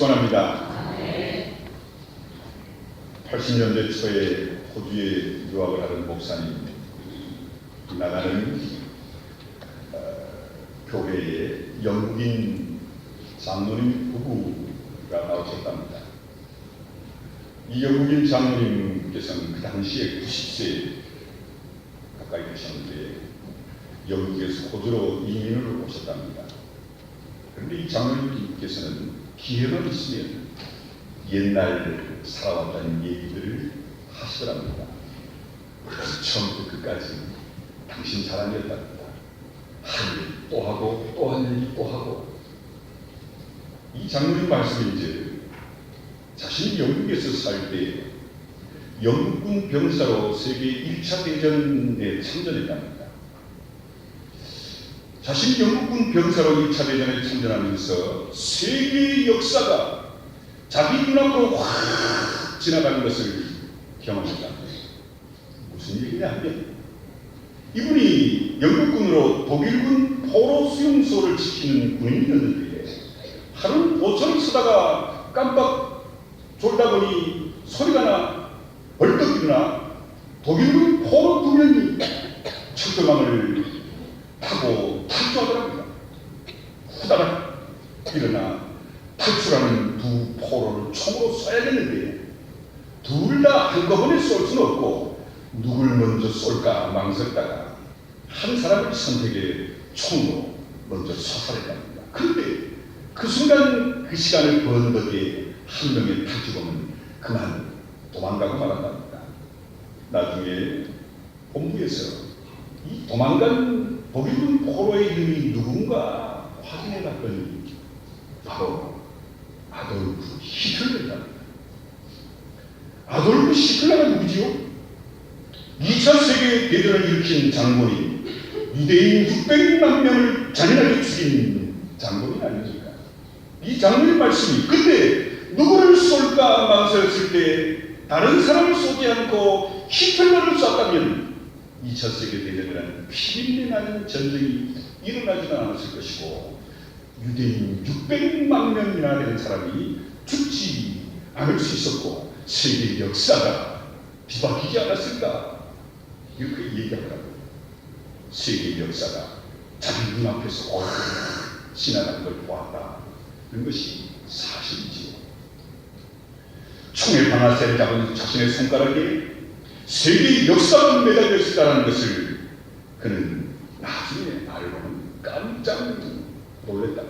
축원합니다. 80년대 초에 호주에 유학을 하던 목사님 나가는 교회에 영국인 장로님 부부가 나오셨답니다. 이 영국인 장로님께서는 그 당시에 90세 가까이 되셨는데 영국에서 호주로 이민을 오셨답니다. 그런데 이 장로님께서는 기회만 있으면 옛날 살아왔다는 얘기들을 하시더랍니다. 그래서 처음부터 끝까지 당신 자랑이었답니다. 한 얘기 또 하고 또 한 얘기 또 하고. 이 장로님 말씀이 이제 자신이 영국에서 살 때 영국군 병사로 세계 1차 대전에 참전했답니다. 자신이 영국군 병사로 1차 대전에 참전하면서 세계의 역사가 자기 눈앞으로 확 지나가는 것을 경험했답니다. 무슨 얘기냐 하면 이분이 영국군으로 독일군 포로 수용소를 지키는 군인이었는데 하루 도처를 쓰다가 깜빡 졸다 보니 소리가 나 벌떡 일어나 독일군 포로 2명이 철도망을 타고 탈주하더랍니다. 후다닥 일어나 탈출하는 두 포로를 총으로 쏴야겠는데 둘 다 한꺼번에 쏠 수는 없고 누굴 먼저 쏠까 망설다가 한 사람을 선택해 총으로 먼저 쏘살했답니다. 그런데 그 순간 그 시간을 번 덕에 한 명의 탈주범은 그만 도망가고 말았답니다. 나중에 본부에서 이 도망간 독일군 포로의 이름이 누군가 확인해 봤더니 바로 아돌프 히틀러입니다. 아돌프 히틀러가 누구지요? 2차 세계대전을 일으킨 장본인, 유대인 600만 명을 잔인하게 죽인 장본인 아닙니까? 이 장본인 말씀이 근데 누구를 쏠까 망설였을 때 다른 사람을 쏘지 않고 히틀러를 쐈다면 2차 세계대전이라는 피비린내 나는 전쟁이 일어나지는 않았을 것이고 유대인 600만 명이나 되는 사람이 죽지 않을 수 있었고 세계 역사가 뒤바뀌지 않았을까 이렇게 얘기하더라고요. 세계 역사가 자기 눈앞에서 지나가는 걸 보았다. 그런 것이 사실이지요. 총의 방아쇠를 잡은 자신의 손가락에 세계의 역사가 매달려 있다는 것을 그는 나중에 알고는 깜짝 놀랐다.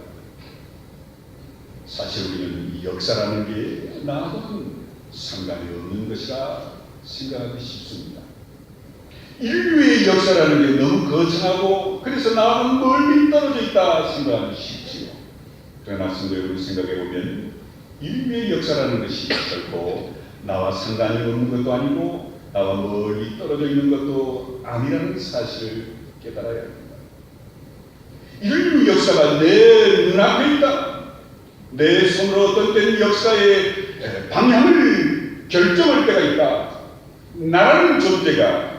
사실 우리는 이 역사라는 게 나하고는 상관이 없는 것이라 생각하기 쉽습니다. 인류의 역사라는 게 너무 거창하고 그래서 나하고는 멀리 떨어져 있다 생각하기 쉽지요. 그러나 성도 여러분 생각해보면 인류의 역사라는 것이 결코 나와 상관이 없는 것도 아니고 나와 멀리 떨어져 있는 것도 아니라는 사실을 깨달아야 합니다. 인류 역사가 내 눈앞에 있다. 내 손으로 어떤 때는 역사의 방향을 결정할 때가 있다. 나라는 존재가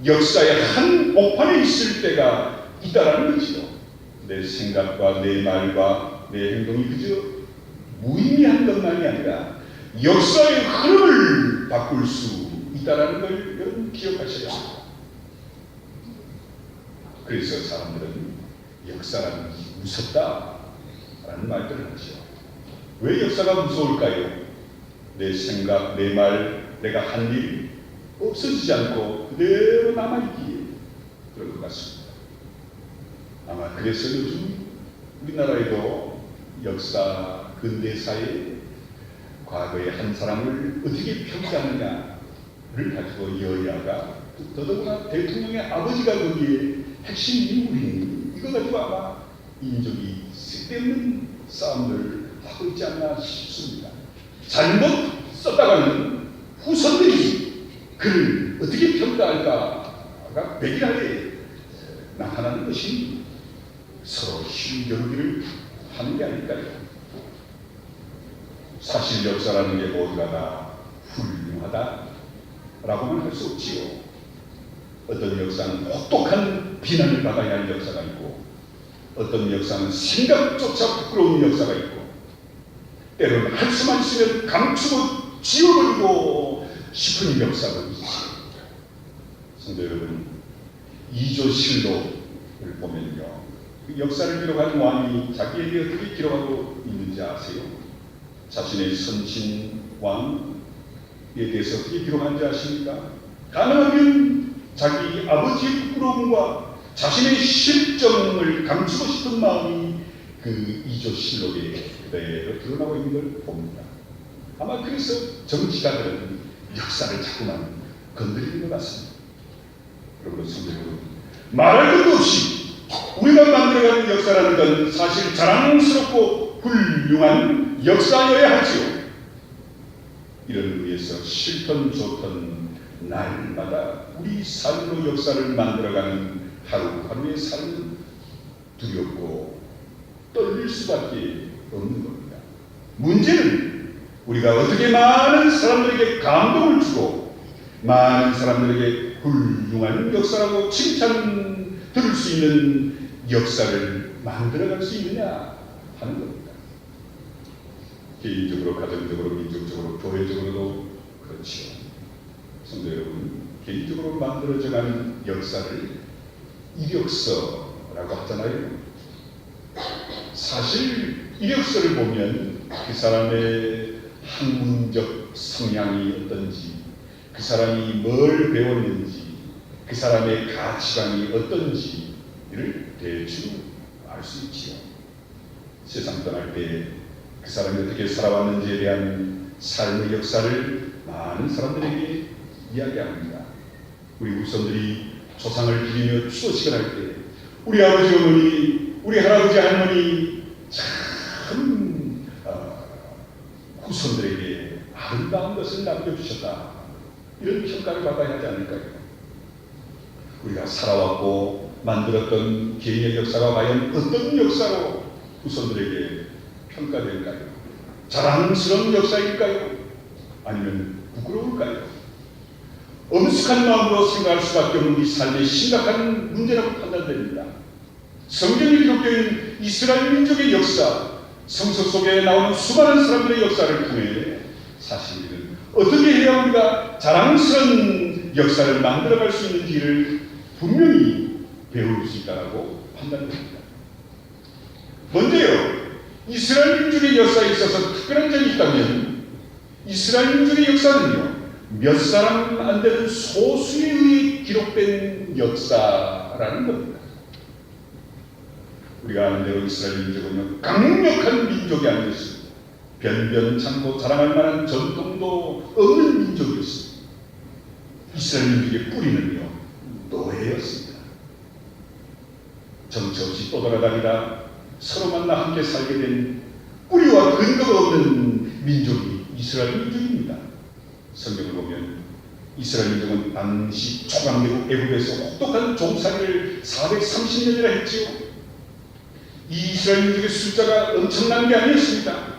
역사의 한 복판에 있을 때가 있다라는 거지요. 내 생각과 내 말과 내 행동이 그저 무의미한 것만이 아니라 역사의 흐름을 역사를 바꿀 수 있다는 걸 여러분 기억하셔야 합니다. 그래서 사람들은 역사라는 것이 무섭다라는 말들을 하죠. 왜 역사가 무서울까요? 내 생각, 내 말, 내가 한 일 없어지지 않고 그대로 남아있기에 그런 것 같습니다. 아마 그래서 요즘 우리나라에도 역사, 근대사에 과거의 한 사람을 어떻게 평가하느냐를 가지고 여야가 더더구나 대통령의 아버지가 거기에 핵심 인물이니 이거 가지고 아마 인적이 쓸데없는 싸움을 하고 있지 않나 싶습니다. 잘못 썼다가는 후손들이 그를 어떻게 평가할까가 백일하게 나타나는 것이 서로 힘겨루기를 하는 게 아닐까요? 사실 역사라는 게 모두가 다 훌륭하다라고만 할 수 없지요. 어떤 역사는 혹독한 비난을 받아야 할 역사가 있고 어떤 역사는 생각조차 부끄러운 역사가 있고 때로는 할 수만 있으면 감추고 지워버리고 싶은 역사도 있지. 성도 여러분, 이조실록을 보면요, 역사를 기록한 왕이 자기에게 어떻게 기록하고 있는지 아세요? 자신의 선친 왕에 대해서 어떻게 기록하는지 아십니까? 가능하면 자기 아버지의 부끄러움과 자신의 실정을 감추고 싶은 마음이 그 이조실록에 그대로 드러나고 있는 걸 봅니다. 아마 그래서 정치가들은 역사를 자꾸만 건드리는 것 같습니다. 여러분, 성도 여러분, 말할 것도 없이 우리가 만들어가는 역사라는 건 사실 자랑스럽고 훌륭한 역사여야 하지요. 이런 의미에서 싫던 좋던 날마다 우리 삶으로 역사를 만들어가는 하루하루의 삶은 두렵고 떨릴 수밖에 없는 겁니다. 문제는 우리가 어떻게 많은 사람들에게 감동을 주고 많은 사람들에게 훌륭한 역사라고 칭찬 들을 수 있는 역사를 만들어갈 수 있느냐 하는 겁니다. 개인적으로, 가정적으로, 민족적으로, 교회적으로도 그렇지요. 성도 여러분, 개인적으로 만들어져가는 역사를 이력서라고 하잖아요. 사실 이력서를 보면 그 사람의 학문적 성향이 어떤지, 그 사람이 뭘 배웠는지, 그 사람의 가치관이 어떤지를 대충 알 수 있지요. 세상 떠날 때 그 사람이 어떻게 살아왔는지에 대한 삶의 역사를 많은 사람들에게 이야기합니다. 우리 후손들이 조상을 기리며 추도식을 할 때 우리 아버지 어머니, 우리 할아버지 할머니 참 후손들에게 아름다운 것을 남겨주셨다, 이런 평가를 받아야 하지 않을까요? 우리가 살아왔고 만들었던 개인의 역사가 과연 어떤 역사로 후손들에게 평가될까요? 자랑스러운 역사일까요? 아니면 부끄러울까요? 엄숙한 마음으로 생각할 수밖에 없는 우리 삶의 심각한 문제라고 판단됩니다. 성경에 기록된 이스라엘 민족의 역사, 성서 속에 나오는 수많은 사람들의 역사를 통해 사실은 어떻게 해야 우리가 자랑스러운 역사를 만들어갈 수 있는지를 분명히 배울 수 있다고 판단됩니다. 먼저요, 이스라엘 민족의 역사에 있어서 특별한 점이 있다면 이스라엘 민족의 역사는요, 몇 사람 안 되는 소수에 의해 기록된 역사라는 겁니다. 우리가 아는 대로 이스라엘 민족은요, 강력한 민족이 아니었습니다. 변변찮고 자랑할 만한 전통도 없는 민족이었습니다. 이스라엘 민족의 뿌리는요, 노예였습니다. 정처 없이 떠돌아다니다 서로 만나 함께 살게 된 뿌리와 근거가 없는 민족이 이스라엘 민족입니다. 성경을 보면 이스라엘 민족은 당시 초강대국 애굽에서 혹독한 종살이를 430년이나 했지요. 이 이스라엘 민족의 숫자가 엄청난 게 아니었습니다.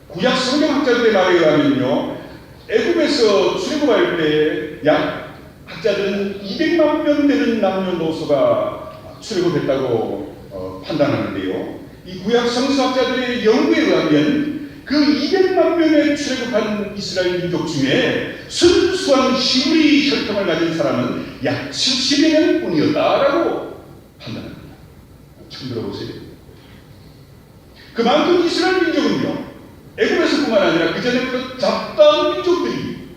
구약 성경학자들의 말에 의하면요, 애굽에서 출애굽할 때 약 학자들은 200만 명 되는 남녀노소가 출애굽했다고 판단하는데요. 이 구약 성서학자들의 연구에 의하면 그 200만 명의 출애굽한 이스라엘 민족 중에 순수한 히브리 혈통을 가진 사람은 약 70여 명뿐이었다라고 판단합니다. 처음 들어보세요. 그만큼 이스라엘 민족은요, 애굽에서뿐만 아니라 그 전에부터 잡다한 민족들이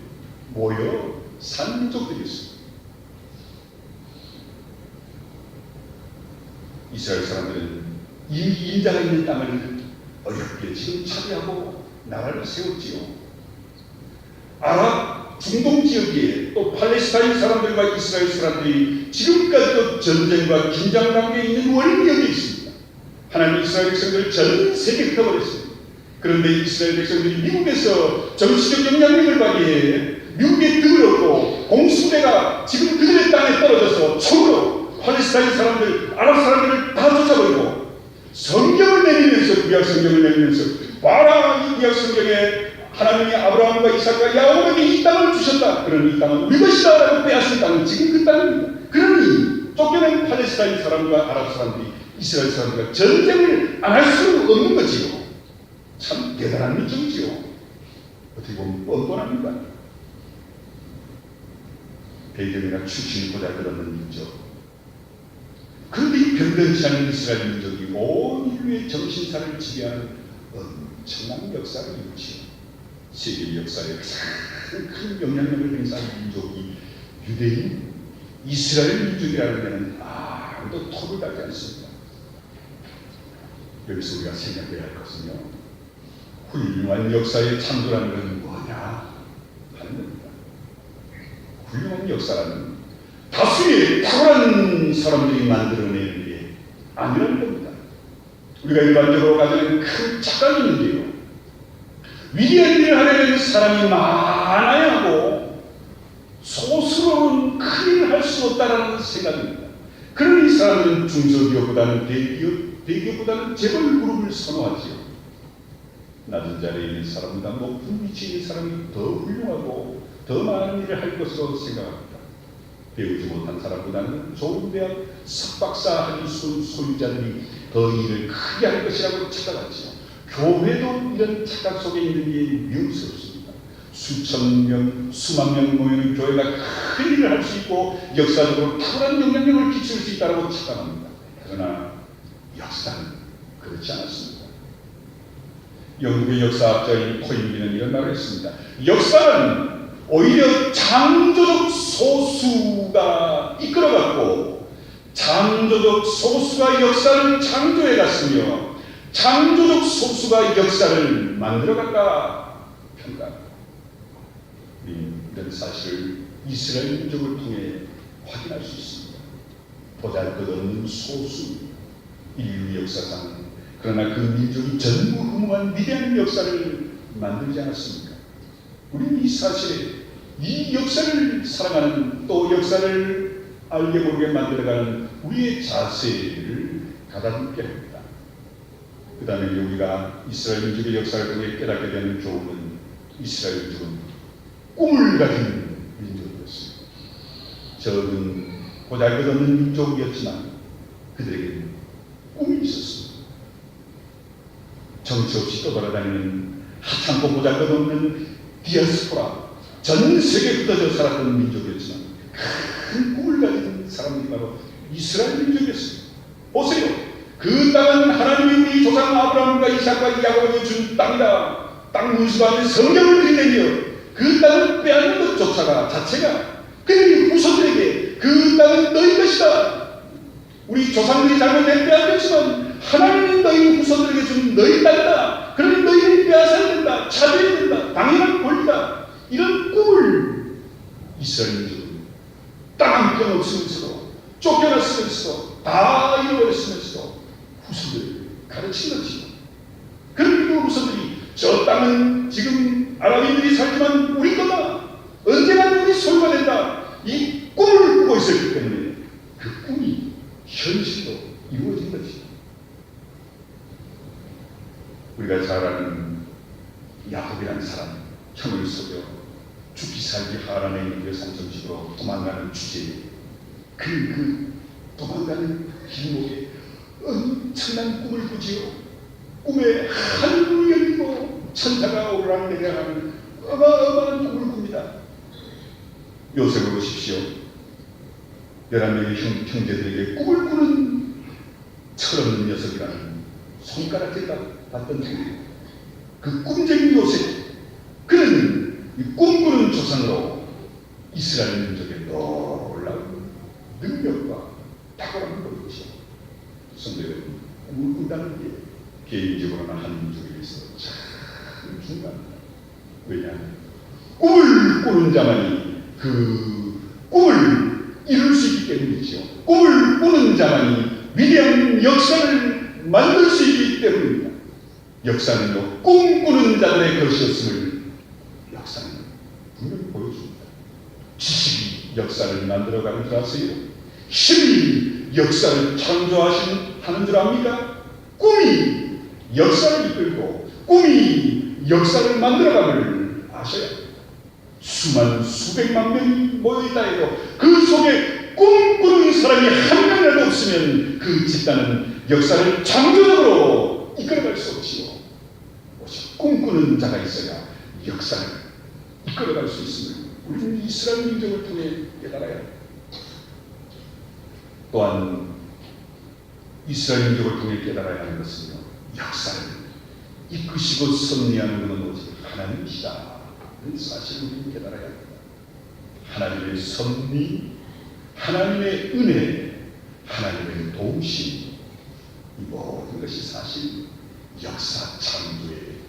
모여 산 민족들이었습니다. 이스라엘 사람들은 이미 인자가 있는 땅을 어렵게 지금 차지하고 나라를 세웠지요. 아랍 중동 지역에 또 팔레스타인 사람들과 이스라엘 사람들이 지금까지도 전쟁과 긴장 관계에 있는 원인이 여기 있습니다. 하나님 이스라엘 백성들을 전 세계에 흩어버렸습니다. 그런데 이스라엘 백성들이 미국에서 정치적 영향력을 발휘해 미국의 득을 얻고 공수대가 지금 그들의 땅에 떨어져서 총으로 팔레스타인 사람들, 아랍 사람들을 다 쫓아버리고 성경을 내리면서, 구약 성경을 내리면서 봐라, 이 구약 성경에 하나님이 아브라함과 이삭과 야곱에게 이 땅을 주셨다. 그러니 이 땅은 우리 것이다 라고 빼앗은 땅은 지금 그 땅입니다. 그러니 쫓겨난 팔레스타인 사람과 아랍 사람들이, 이스라엘 사람들과 전쟁을 안 할 수 없는 거지요. 참 대단한 민족이지요. 어떻게 보면 뻔뻔합니다. 배경이나 출신이 보잘것없는 민족. 그런데 이 변변치 않은 이스라엘 민족이 온 인류의 정신사를 지배하는 엄청난 역사를 이루지요. 세계 역사에 가장 큰 영향력을 행사한 민족이 유대인, 이스라엘 민족이라는 데는 아무도 톱을 달지 않습니다. 여기서 우리가 생각해야 할 것은요, 훌륭한 역사의 창조라는 건 뭐냐 하는 겁니다. 훌륭한 역사라는 다수의 탁월한 사람들이 만들어내는 게 아니라는 겁니다. 우리가 일반적으로 가지는 큰 착각이 있는데요, 위대한 일을 하려면 사람이 많아야 하고 소수로는 큰 일을 할 수 없다는 생각입니다. 그러니 이 사람들은 중소기업보다는 대기업보다는 재벌 그룹을 선호하지요. 낮은 자리에 있는 사람보다 높은 위치에 있는 사람이 더 훌륭하고 더 많은 일을 할 것으로 생각합니다. 배우지 못한 사람보다는 좋은 대학 석박사 학위 소유자들이 더 일을 크게 할 것이라고 착각하지요. 교회도 이런 착각 속에 있는 게 위험스럽습니다. 수천 명, 수만 명 모이는 교회가 큰 일을 할 수 있고 역사적으로 탁월한 영향력을 끼칠 수 있다고 착각합니다. 그러나 역사는 그렇지 않았습니다. 영국의 역사학자인 토인비는 이런 말을 했습니다. 역사는 오히려 창조적 소수가 이끌어갔고 창조적 소수가 역사를 창조해갔으며 창조적 소수가 역사를 만들어갔다 평가합니다. 이런 사실을 이스라엘 민족을 통해 확인할 수 있습니다. 보잘것없는 소수, 인류 역사상, 그러나 그 민족이 전무후무한 위대한 역사를 만들지 않았습니까? 우리는 이 사실에, 이 역사를 사랑하는, 또 역사를 알게 모르게 만들어가는 우리의 자세를 가다듬게 합니다. 그 다음에 우리가 이스라엘 민족의 역사를 통해 깨닫게 되는 교훈은, 이스라엘 민족은 꿈을 가진 민족이었습니다. 적은 보잘것없는 민족이었지만 그들에게는 꿈이 있었습니다. 정치 없이 떠돌아다니는 하찮고 보잘것없는 디아스포라, 전 세계에 흩어져 살았던 민족이었지만 큰 꿈을 가진 사람들이 바로 이스라엘 민족이었습니다. 보세요. 그 땅은 하나님이 우리 조상 아브라함과 이삭과 야곱에게 준 땅이다. 땅 문수반에 성경을 들이대며 그 땅을 빼앗는 것조차가 자체가 그들이 후손들에게 그 땅은 너희 것이다. 우리 조상들이 잘못해 빼앗겼지만 하나님은 너희 후손들에게 준 너희 땅이다. 그러니 너희는 빼앗아야 된다. 차지해야 된다. 당연한 권리다. 이런 꿈을 이스라엘 민족은 땅 한 평 없으면서도 쫓겨났으면서도 다 잃어버렸으면서도 후손들을 가르친 거지요. 그런 그 후손들이 저 땅은 지금 아랍인들이 살지만 우리 거다. 언젠가 우리 소유가 된다. 이 꿈을 꾸고 있었기 때문에 그 꿈이 현실로 이루어진 거지. 우리가 잘 아는 야곱이라는 사람, 형을 속여 죽기 살기 하란에 있는 여산 정식으로 도망가는 주제에 그 도망가는 길목에 엄청난 꿈을 꾸지요. 꿈에 하늘을 열리고 천사가 오르락내리락하는 어마어마한 꿈을 꿉니다. 요셉을 보십시오. 11명의 형제들에게 꿈을 꾸는 철없는 녀석이라는 손가락질 받던 그 꿈쟁이 요셉, 그는 이 꿈꾸는 조상으로 이스라엘 민족의 놀라운 능력과 탁월함을 보이죠. 성도 여러분, 꿈을 꾼다는 게 개인적으로나 한 민족에 있어서 참 중요합니다. 왜냐하면 꿈을 꾸는 자만이 그 꿈을 이룰 수 있기 때문이죠. 꿈을 꾸는 자만이 위대한 역사를 만들 수 있기 때문입니다. 역사는요, 꿈꾸는 자들의 것이었음을 역사는 분명히 보여줍니다. 지식이 역사를 만들어가는 줄 아세요? 힘이 역사를 창조하는 줄 압니까? 꿈이 역사를 이끌고 꿈이 역사를 만들어감을 아셔야 합니다. 수만 수백만 명이 모여있다 해도 그 속에 꿈꾸는 사람이 한 명이라도 없으면 그 집단은 역사를 창조적으로 이끌어갈 수 없지요. 꿈꾸는 자가 있어야 역사를 이끌어갈 수 있음을 우리는 이스라엘 민족을 통해 깨달아야 합니다. 또한 이스라엘 민족을 통해 깨달아야 하는 것은요, 역사를 이끄시고 섭리하는 것은 오직 하나님이시다. 이 사실을 우리는 깨달아야 합니다. 하나님의 섭리, 하나님의 은혜, 하나님의 도우심, 이 모든 것이 사실 역사 창조의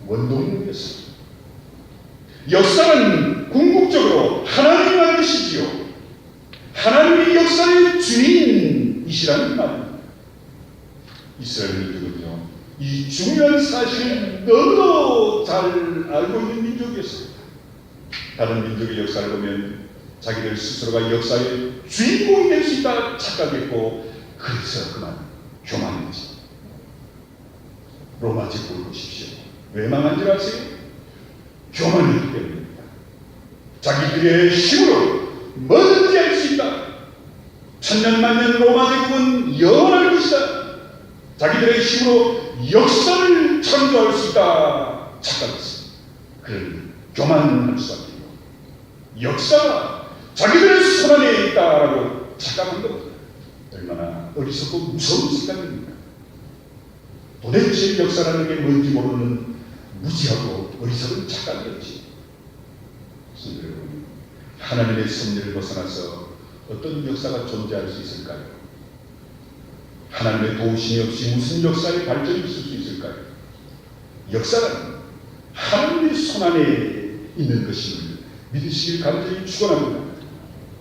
원동력이었습니다. 역사는 궁극적으로 하나님이 만드시지요. 하나님이 역사의 주인이시라는 말입니다. 이스라엘 민족은요, 이 중요한 사실을 너무도 잘 알고 있는 민족이었습니다. 다른 민족의 역사를 보면 자기들 스스로가 역사의 주인공이 될 수 있다 착각했고, 그래서 그만 교만했죠. 로마 제국을 보십시오. 왜 망한 줄 아세요? 교만이기 때문입니다. 자기들의 힘으로 뭐든지 할 수 있다. 천년만년 로마 제국은 영원할 것이다. 자기들의 힘으로 역사를 창조할 수 있다 착각했습니다. 그런 교만할 수밖에 없고, 역사가 자기들의 손 안에 있다라고 착각한 겁니다. 얼마나 어리석고 무서운 생각입니까? 도대체 역사라는 게 뭔지 모르는 무지하고 어리석은 착각이었지. 여러분, 하나님의 섭리를 벗어나서 어떤 역사가 존재할 수 있을까요? 하나님의 도우심이 없이 무슨 역사의 발전이 있을 수 있을까요? 역사는 하나님의 손 안에 있는 것임을 믿으시길 간절히 축원합니다.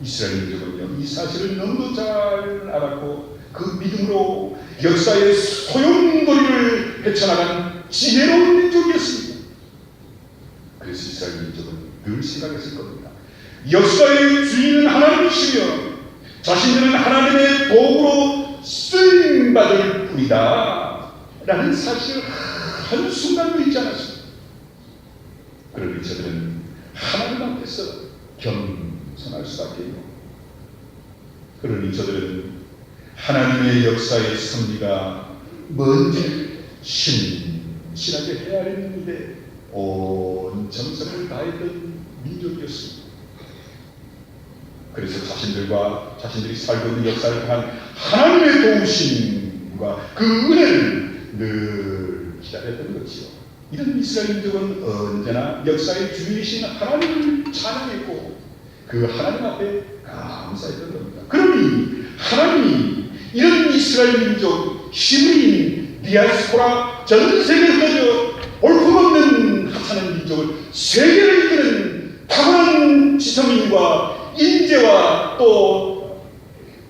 이스라엘 민족은요, 이 사실을 너무도 잘 알았고 그 믿음으로 역사의 소용돌이를 헤쳐나간 지혜로운 민족이었습니다. 그래서 이스라엘 민족은 늘 생각했을 겁니다. 역사의 주인은 하나님이시며 자신들은 하나님의 도구로 쓰임받을 뿐이다 라는 사실을 한순간도 잊지 않았습니다. 그러니 저들은 하나님 앞에서 겸손할 수밖에요. 그러니 저들은 하나님의 역사의 섭리가 뭔지 신실하게 헤아렸는데 온 정성을 다했던 민족이었습니다. 그래서 자신들이 살고 있는 역사를 통한 하나님의 도우심과 그 은혜를 늘 기다렸던 것이요. 이런 이스라엘 민족은 언제나 역사의 주인이신 하나님을 찬양했고 그 하나님 앞에 감사했던 겁니다. 그러니 하나님이 이런 이스라엘 민족, 히브리인, 디아스포라, 전 세계에 흩어져 볼품없는 하찮은 민족을 세계를 이끄는 탁월한 지성인과 인재와 또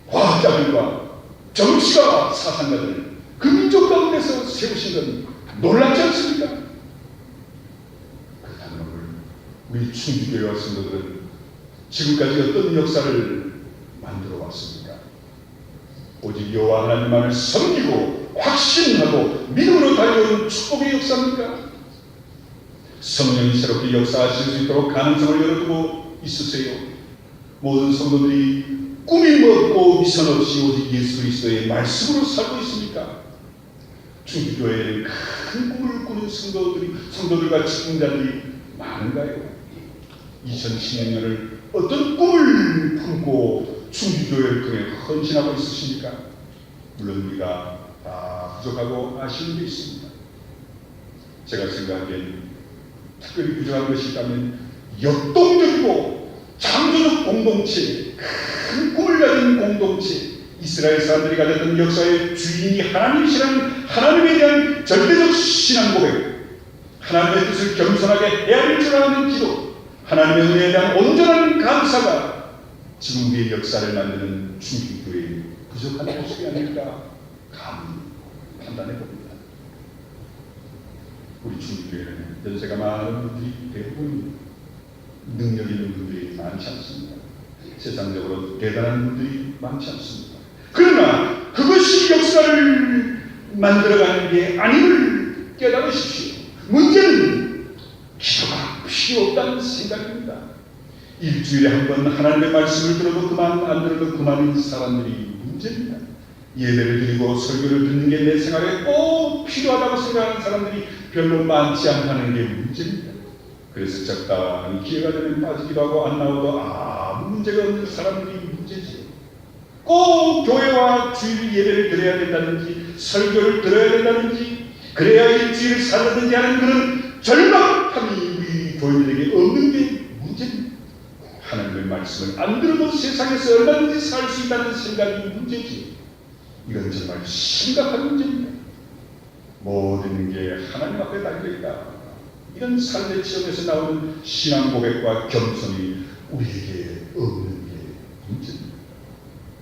과학자들과 정치가 사상가들, 그 민족 가운데서 세우신 건 놀랍지 않습니까? 그렇다면 우리 충주교회와 성도들은 지금까지 어떤 역사를 만들어 왔습니까? 오직 여호와 하나님만을 섬기고 확신하고 믿음으로 달려온 축복의 역사입니까? 성령이 새롭게 역사하실 수 있도록 가능성을 열어두고 있으세요. 모든 성도들이 꾸밈 없고 미선 없이 오직 예수 그리스도의 말씀으로 살고 있습니까? 충주교회에는 큰 꿈을 꾸는 성도들과 직분자들이 많은가요? 2016년을 어떤 꿈을 품고 충주교회를 통해 헌신하고 있으십니까? 물론 우리가 다 부족하고 아쉬운 게 있습니다. 제가 생각하기엔 특별히 부족한 것이 있다면 역동적이고 창조적 공동체, 큰 꿈을 가진 공동체, 이스라엘 사람들이 가졌던 역사의 주인이 하나님이시라는 하나님에 대한 절대적 신앙 고백, 하나님의 뜻을 겸손하게 헤아릴 줄 아는 기도, 하나님의 은혜에 대한 온전한 감사가 지금 우리의 역사를 만드는 충주교회의 부족한 모습이 아닐까 판단해 봅니다. 우리 충주교회는 연세가 많은 분들이 대부분 능력 있는 분들이 많지 않습니다. 세상적으로 대단한 분들이 많지 않습니다. 그러나 그것이 역사를 만들어가는 게 아님을 깨달으십시오. 문제는 기도가 필요 없다는 생각입니다. 일주일에 한 번 하나님의 말씀을 들어도 그만, 안 들어도 그만인 사람들이 문제입니다. 예배를 드리고 설교를 듣는 게 내 생활에 꼭 필요하다고 생각하는 사람들이 별로 많지 않다는 게 문제입니다. 그래서 적당히 기회가 되면 빠지기도 하고 안 나오도 아무 문제가 없는 사람들이 문제지요. 꼭 교회와 주일 예배를 드려야 된다든지 설교를 들어야 된다든지 그래야 일주일을 살든지 하는 그런 절박함이 우리 교인들에게 없는 게 문제입니다. 하나님의 말씀을 안 들어도 세상에서 얼마든지 살 수 있다는 생각이 문제지. 이건 정말 심각한 문제입니다. 모든 게 하나님 앞에 달려있다. 이런 삶의 체험에서 나오는 신앙 고백과 겸손이 우리에게 없는 게 문제입니다.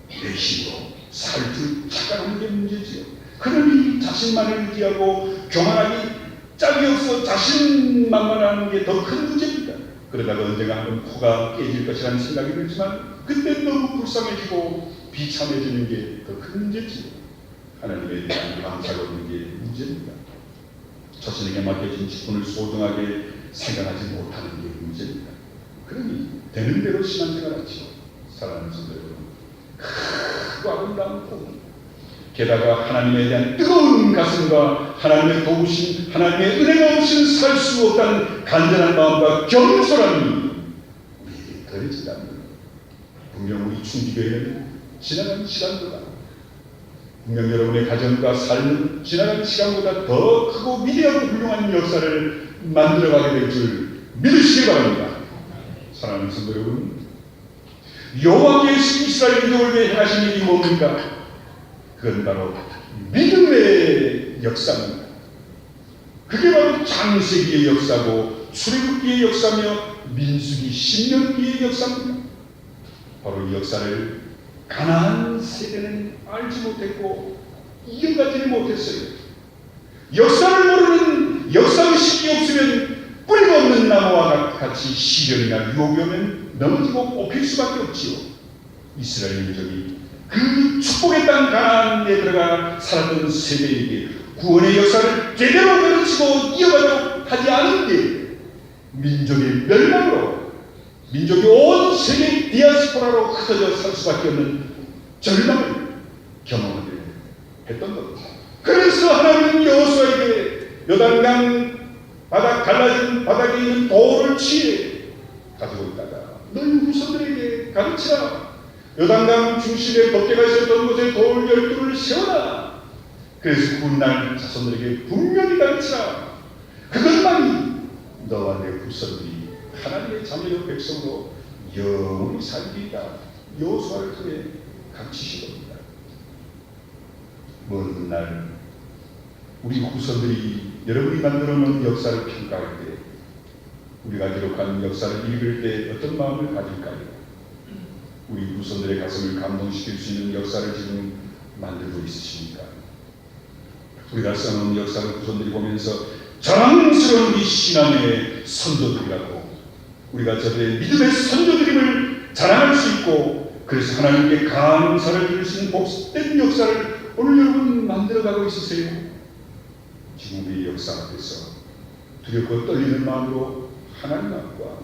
내 힘으로 살 줄 착각하는 게 문제지요. 그러니 자신만을 의지하고 교만하기 짝이 없어 자신만만하는 게 더 큰 문제입니다. 그러다가 언젠가 한번 코가 깨질 것이라는 생각이 들지만 그때 너무 불쌍해지고 비참해지는 게 더 큰 문제지요. 하나님에 대한 감사가 없는 게 문제입니다. 자신에게 맡겨진 직분을 소중하게 생각하지 못하는 게 문제입니다. 그러니 되는 대로 신앙생활하지요. 사랑하는 성도 여러분, 크고 아름다운 꿈, 게다가 하나님에 대한 뜨거운 가슴과 하나님의 도우심, 하나님의 은혜가 없이는 살 수 없다는 간절한 마음과 겸손함이 우리에게 더해진다면 분명 우리 충주교회는 지나간 시간보다, 분명 여러분의 가정과 삶은 지나간 시간보다 더 크고 위대하고 훌륭한 역사를 만들어가게 될 줄 믿으시기 바랍니다. 사랑하는 성도 여러분, 여호와께서 이스라엘 민족을 위해 행하신 일이 뭡니까? 그건 바로 믿음의 역사입니다. 그게 바로 창세기의 역사고 출애굽기의 역사며 민수기 10년기의 역사입니다. 바로 이 역사를 가나안 세대는 알지 못했고 이어가지 못했어요. 역사를 모르는 역사의식이 없으면 뿌리가 없는 나무와 같이 시련이나 유혹이 오면 넘어지고 뽑힐 수밖에 없지요. 이스라엘 민족이 그 축복의 땅 가나안에 들어가 살았던 세대에게 구원의 역사를 제대로 가르치고 이어가도록 하지 않은 게 민족의 멸망으로, 민족이 온 세계 디아스포라로 흩어져 살 수밖에 없는 절망을 경험하게 했던 겁니다. 그래서 하나님은 여호수아에게 요단강 바닥 갈라진 바닥에 있는 돌을 취해 가지고 있다가 너희 후손들에게 가르치라. 요단강 중심에 덮개가 있었던 곳에 돌 12를 세워라. 그래서 훗날 자손들에게 분명히 가르치라. 그것만이 너와 내 후손들이 하나님의 자녀의 백성으로 영원히 살리리라. 여호수아를 통해 가르치신 겁니다. 먼 훗날 우리 후손들이 여러분이 만들어 놓은 역사를 평가할 때, 우리가 기록한 역사를 읽을 때 어떤 마음을 가질까요? 우리 후손들의 가슴을 감동시킬 수 있는 역사를 지금 만들고 있으십니까? 우리가 써놓은 역사를 후손들이 보면서 자랑스러운 이 신앙의 선조들이라고, 우리가 저들의 믿음의 선조들임을 자랑할 수 있고, 그래서 하나님께 감사를 드릴 수 있는 복된 역사를 오늘 여러분 만들어가고 있으세요? 지금 우리 역사 앞에서 두렵고 떨리는 마음으로 하나님 앞과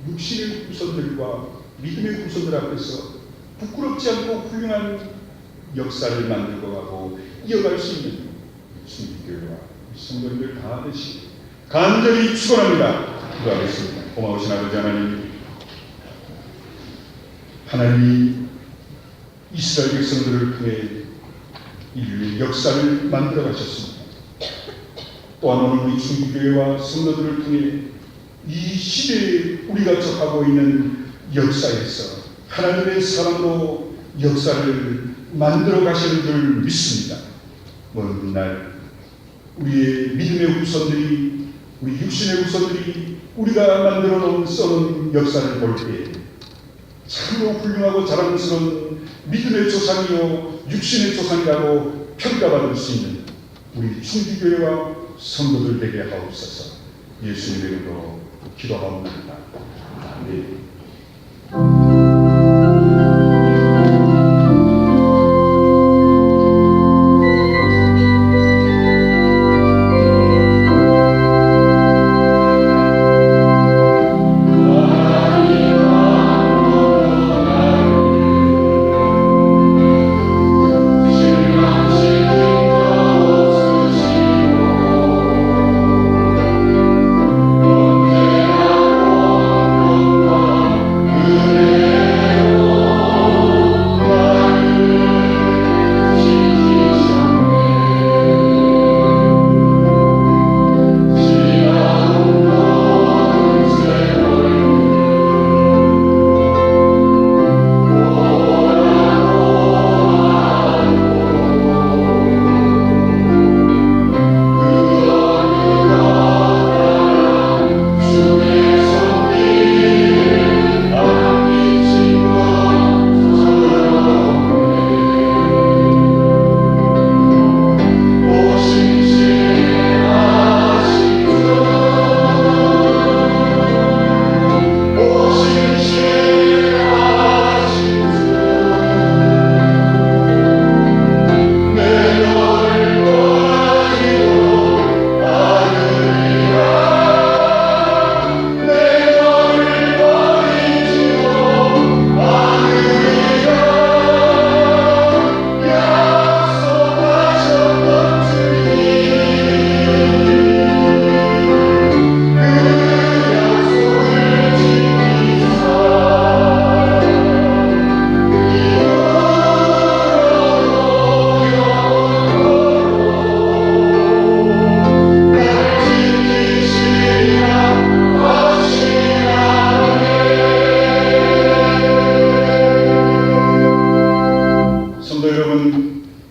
육신의 후손들과 믿음의 후손들 앞에서 부끄럽지 않고 훌륭한 역사를 만들고 가고 이어갈 수 있는 충북교회와 성도님들 다 되시기 간절히 축원합니다. 기도하겠습니다. 고마우신 아버지 하나님, 하나님이 이스라엘 백성들을 통해 인류의 역사를 만들어 가셨습니다. 또한 오늘 우리 충북교회와 성도들을 통해 이 시대에 우리가 접하고 있는 역사에서 하나님의 사랑으로 역사를 만들어 가시는 줄 믿습니다. 먼 날 우리의 믿음의 후손들이, 우리 육신의 후손들이 우리가 만들어 놓은 썩은 역사를 볼 때 참으로 훌륭하고 자랑스러운 믿음의 조상이요 육신의 조상이라고 평가받을 수 있는 우리 충주교회와 성도들 되게 하옵소서. 예수님의 이름으로 기도하옵나이다. 아멘.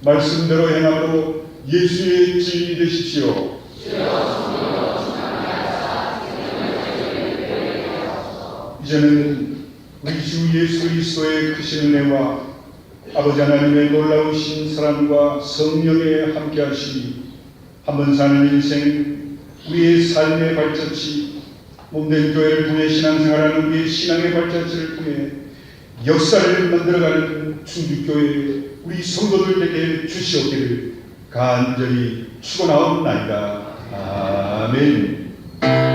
말씀대로 행함으로 예수의 증인이 되십시오. 이제는 우리 주 예수 그리스도의 크신 은혜와 아버지 하나님의 놀라우신 사랑과 성령의 함께하심이 한번 사는 인생 우리의 삶의 발자취, 몸된 교회를 통해 신앙생활하는 우리의 신앙의 발자취를 통해 역사를 만들어가는 충주교회 우리 성도들에게 주시옵기를 간절히 축원하옵나이다. 아멘.